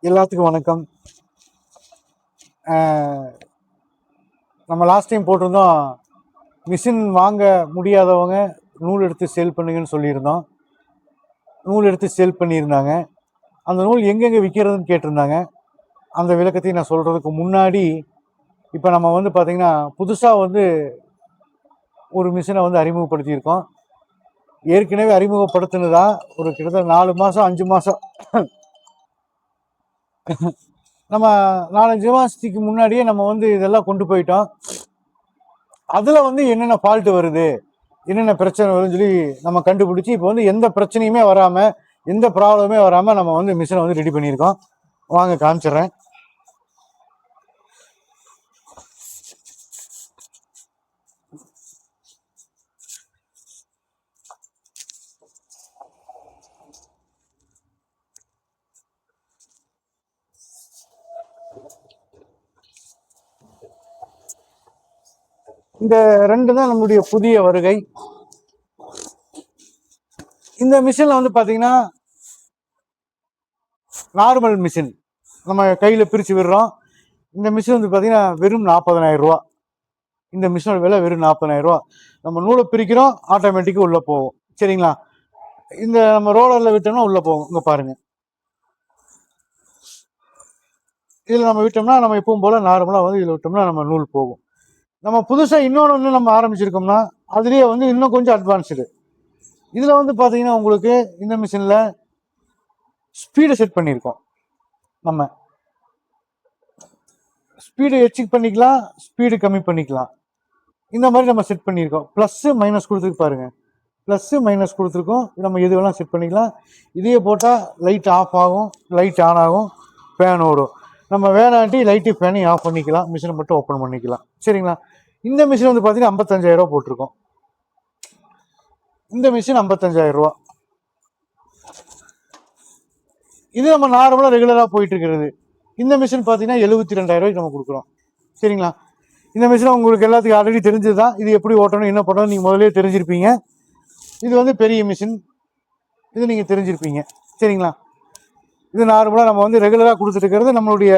எல்லாத்துக்கும் வணக்கம். நம்ம லாஸ்ட் டைம் போட்டிருந்தோம், மிஷின் வாங்க முடியாதவங்க நூல் எடுத்து சேல் பண்ணுங்கன்னு சொல்லியிருந்தோம். நூல் எடுத்து சேல் பண்ணியிருந்தாங்க. அந்த நூல் எங்கெங்கே விற்கிறதுன்னு கேட்டிருந்தாங்க. அந்த விளக்கத்தையும் நான் சொல்கிறதுக்கு முன்னாடி, இப்போ நம்ம வந்து பார்த்திங்கன்னா புதுசாக ஒரு மிஷினை அறிமுகப்படுத்தியிருக்கோம். ஏற்கனவே அறிமுகப்படுத்தினதா ஒரு கிட்டத்தட்ட 4 மாதம் 5 மாதம் நம்ம 4-5 மாதத்துக்கு முன்னாடியே நம்ம இதெல்லாம் கொண்டு போயிட்டோம். அதில் என்னென்ன ஃபால்ட் வருது, என்னென்ன பிரச்சனை வருதுன்னு சொல்லி நம்ம கண்டுபிடிச்சி இப்போ எந்த பிரச்சனையுமே வராமல், எந்த ப்ராப்ளமே வராமல் நம்ம மிஷினை ரெடி பண்ணியிருக்கோம். வாங்க காமிச்சிடுறேன். இந்த 2 தான் நம்மளுடைய புதிய வருகை. இந்த மிஷின்ல பார்த்தீங்கன்னா நார்மல் மிஷின் நம்ம கையில் பிரித்து விடுறோம். இந்த மிஷின் பார்த்தீங்கன்னா வெறும் 40,000 ரூபா. இந்த மிஷினோட விலை வெறும் 40,000 ரூபா. நம்ம நூலை பிரிக்கிறோம், ஆட்டோமேட்டிக்காக உள்ளே போகும். சரிங்களா? இந்த நம்ம ரோலரில் விட்டோம்னா உள்ளே போகும். இங்கே பாருங்கள், இதில் நம்ம விட்டோம்னா நம்ம எப்பவும் போல் நார்மலாக இதில் விட்டோம்னா நம்ம நூல் போகும். நம்ம புதுசாக இன்னொன்று நம்ம ஆரம்பிச்சிருக்கோம்னா அதுலேயே இன்னும் கொஞ்சம் அட்வான்ஸ்டு. இதில் பார்த்தீங்கன்னா உங்களுக்கு இந்த மிஷினில் ஸ்பீடை செட் பண்ணியிருக்கோம். நம்ம ஸ்பீடு எச்சிக் பண்ணிக்கலாம், ஸ்பீடு கம்மி பண்ணிக்கலாம். இந்த மாதிரி நம்ம செட் பண்ணியிருக்கோம். ப்ளஸ்ஸு மைனஸ் கொடுத்துருக்கு பாருங்கள், ப்ளஸ்ஸு மைனஸ் கொடுத்துருக்கோம். நம்ம எது வேணால் செட் பண்ணிக்கலாம். இதையே போட்டால் லைட் ஆஃப் ஆகும், லைட் ஆன் ஆகும், ஃபேன் ஓடும். நம்ம வேணாட்டி லைட்டு ஃபேனையும் ஆஃப் பண்ணிக்கலாம், மிஷினை மட்டும் ஓப்பன் பண்ணிக்கலாம். சரிங்களா? இந்த மிஷின் பார்த்தீங்கன்னா 55,000 ரூபா போட்டிருக்கோம். இந்த மிஷின் 55,000 ரூபா. இது நம்ம நார்மலாக ரெகுலராக போயிட்டு இருக்கிறது. இந்த மிஷின் பார்த்தீங்கன்னா 72,000 ரூபாய்க்கு நம்ம கொடுக்குறோம். சரிங்களா? இந்த மிஷினை உங்களுக்கு எல்லாத்துக்கும் ஆல்ரெடி தெரிஞ்சது தான். இது எப்படி ஓட்டணும், என்ன பண்ணணும் நீங்கள் முதலே தெரிஞ்சிருப்பீங்க. இது பெரிய மிஷின், இது நீங்கள் தெரிஞ்சிருப்பீங்க. சரிங்களா? இது நார்மலாக நம்ம ரெகுலராக கொடுத்துட்டு இருக்கிறது நம்மளுடைய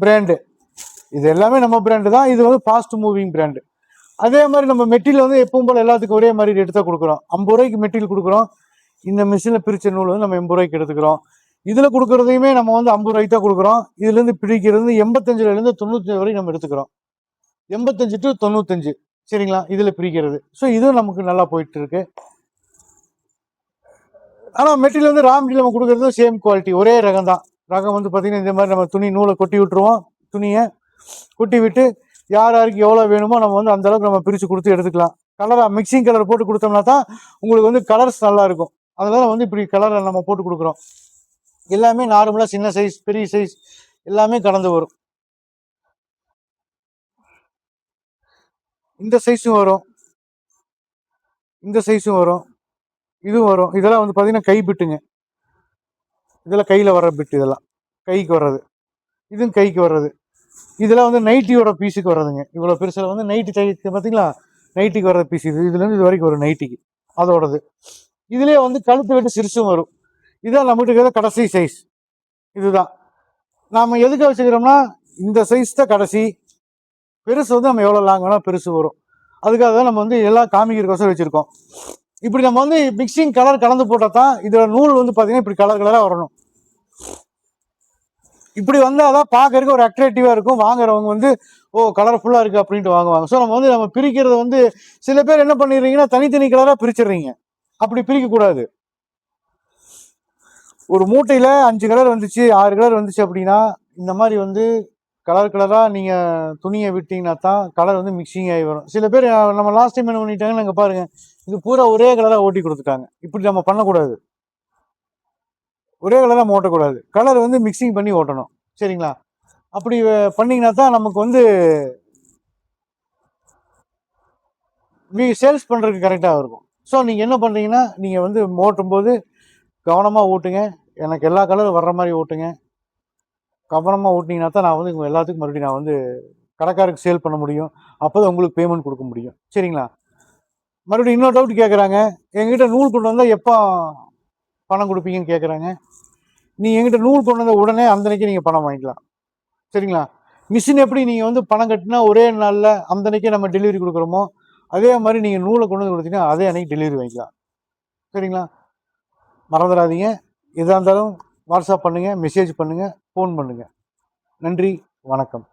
பிராண்டு. இது எல்லாமே நம்ம பிராண்டு தான். இது ஃபாஸ்ட் மூவிங் பிராண்டு. அதே மாதிரி நம்ம மெட்டீரியல் எப்பவும் போல் எல்லாத்துக்கும் ஒரே மாதிரி ரேட்டு தான் கொடுக்குறோம். 50 ரூபாய்க்கு மெட்டீரியல் கொடுக்குறோம். இந்த மிஷினில் பிரித்த நூல் நம்ம 80 ரூபாய்க்கு எடுத்துக்கிறோம். இதில் கொடுக்குறதையுமே நம்ம 50 ரூபாய்க்கு தான் கொடுக்குறோம். இதுலேருந்து பிரிக்கிறது 85லேருந்து 95 வரைக்கும் நம்ம எடுத்துக்கிறோம். 85 to 95. சரிங்களா? இதில் பிரிக்கிறது. ஸோ இதுவும் நமக்கு நல்லா போயிட்டு இருக்கு. ஆனால் மெட்டீரியல் ரா மெட்டீரியல் நம்ம கொடுக்குறது சேம் குவாலிட்டி, ஒரே ரகம் தான். ரகம் பார்த்தீங்கன்னா இந்த மாதிரி நம்ம துணி நூலை கொட்டி விட்டுருவோம். துணியை கொட்டி விட்டு யார் யாருக்கு எவ்வளோ வேணுமோ நம்ம அந்த அளவுக்கு நம்ம பிரித்து கொடுத்து எடுத்துக்கலாம். கலராக மிக்சிங் கலர் போட்டு கொடுத்தோம்னா தான் உங்களுக்கு கலர்ஸ் நல்லா இருக்கும். அதனால இப்படி கலரை நம்ம போட்டு கொடுக்குறோம். எல்லாமே நார்மலாக சின்ன சைஸ் பெரிய சைஸ் எல்லாமே கடந்து வரும். இந்த சைஸும் வரும், இந்த சைஸும் வரும், இதுவும் வரும். இதெல்லாம் பார்த்தீங்கன்னா கை பிட்டுங்க. இதெல்லாம் கையில் வர்ற பிட்டு, இதெல்லாம் கைக்கு வர்றது, இதுவும் கைக்கு வர்றது. இதெல்லாம் நைட்டியோட பீஸுக்கு வர்றதுங்க. இவ்வளோ பெருசில் நைட்டி தைக்க பார்த்தீங்களா, நைட்டிக்கு வர்ற பீஸ் இது. இதுலேருந்து இது வரைக்கும் வரும் நைட்டிக்கு, அதோடது. இதுலேயே கழுத்து வெட்டு சிறுசும் வரும். இதுதான் நம்மகிட்ட இருக்கிற கடைசி சைஸ். இதுதான் நாம் எதுக்கு வச்சுக்கிறோம்னா இந்த சைஸ் தான் கடைசி. பெருசு நம்ம எவ்வளோ லாங் வேணால் பெருசு வரும். அதுக்காக தான் நம்ம எல்லாம் காமிக்கிறக்கோசம் வச்சுருக்கோம். இப்படி நம்ம மிக்சிங் கலர் கலந்து போட்டால் தான் இதோட நூல் பார்த்தீங்கன்னா இப்படி கலர் கலராக வரணும். இப்படி வந்தால் தான் பார்க்கறதுக்கு ஒரு அட்ராக்டிவாக இருக்கும். வாங்குறவங்க ஓ கலர்ஃபுல்லாக இருக்குது அப்படின்ட்டு வாங்குவாங்க. ஸோ நம்ம பிரிக்கிறது சில பேர் என்ன பண்ணிடுறீங்கன்னா தனித்தனி கலராக பிரிச்சிடுறீங்க. அப்படி பிரிக்கக்கூடாது. ஒரு மூட்டையில் 5 கலர் வந்துச்சு, 6 கலர் வந்துச்சு அப்படின்னா இந்த மாதிரி கலர் கலராக நீங்கள் துணியை விட்டீங்கன்னா தான் கலர் மிக்சிங் ஆகி வரும். சில பேர் நம்ம லாஸ்ட் டைம் என்ன பண்ணிட்டாங்கன்னு நாங்கள் பாருங்கள், இது பூரா ஒரே கலராக ஓட்டி கொடுத்துட்டாங்க. இப்படி நம்ம பண்ணக்கூடாது. ஒரே கலராக ஓட்டக்கூடாது. கலர் மிக்சிங் பண்ணி ஓட்டணும். சரிங்களா? அப்படி பண்ணிங்கன்னா தான் நமக்கு சேல்ஸ் பண்ணுறதுக்கு கரெக்டாக இருக்கும். ஸோ நீங்கள் என்ன பண்ணுறீங்கன்னா நீங்கள் ஓட்டும்போது கவனமாக ஓட்டுங்க. எனக்கு எல்லா கலரும் வர்ற மாதிரி ஓட்டுங்க. கவனமாக ஓட்டினீங்கன்னா தான் நான் உங்கள் எல்லாத்துக்கும் மறுபடியும் நான் கடைக்காருக்கு சேல் பண்ண முடியும். அப்போ தான் உங்களுக்கு பேமெண்ட் கொடுக்க முடியும். சரிங்களா? மறுபடியும் இன்னொரு டவுட் கேட்குறாங்க, எங்ககிட்ட நூல் கொண்டு வந்தால் எப்போ பணம் கொடுப்பீங்கன்னு கேட்குறாங்க. நீங்கள் எங்கிட்ட நூல் கொண்டு வந்த உடனே அந்தன்னைக்கு நீங்கள் பணம் வாங்கிக்கலாம். சரிங்களா? மிஷின் எப்படி நீங்கள் வந்து பணம் கட்டினா ஒரே நாளில் அந்தன்னைக்கே நம்ம டெலிவரி கொடுக்குறோமோ, அதே மாதிரி நீங்கள் நூலை கொண்டு வந்து கொடுத்தீங்கன்னா அதே அன்னைக்கு டெலிவரி வாங்கிக்கலாம். சரிங்களா? மறந்துடாதீங்க. எதாக இருந்தாலும் வாட்ஸ்அப் பண்ணுங்கள், மெசேஜ் பண்ணுங்கள், ஃபோன் பண்ணுங்கள். நன்றி, வணக்கம்.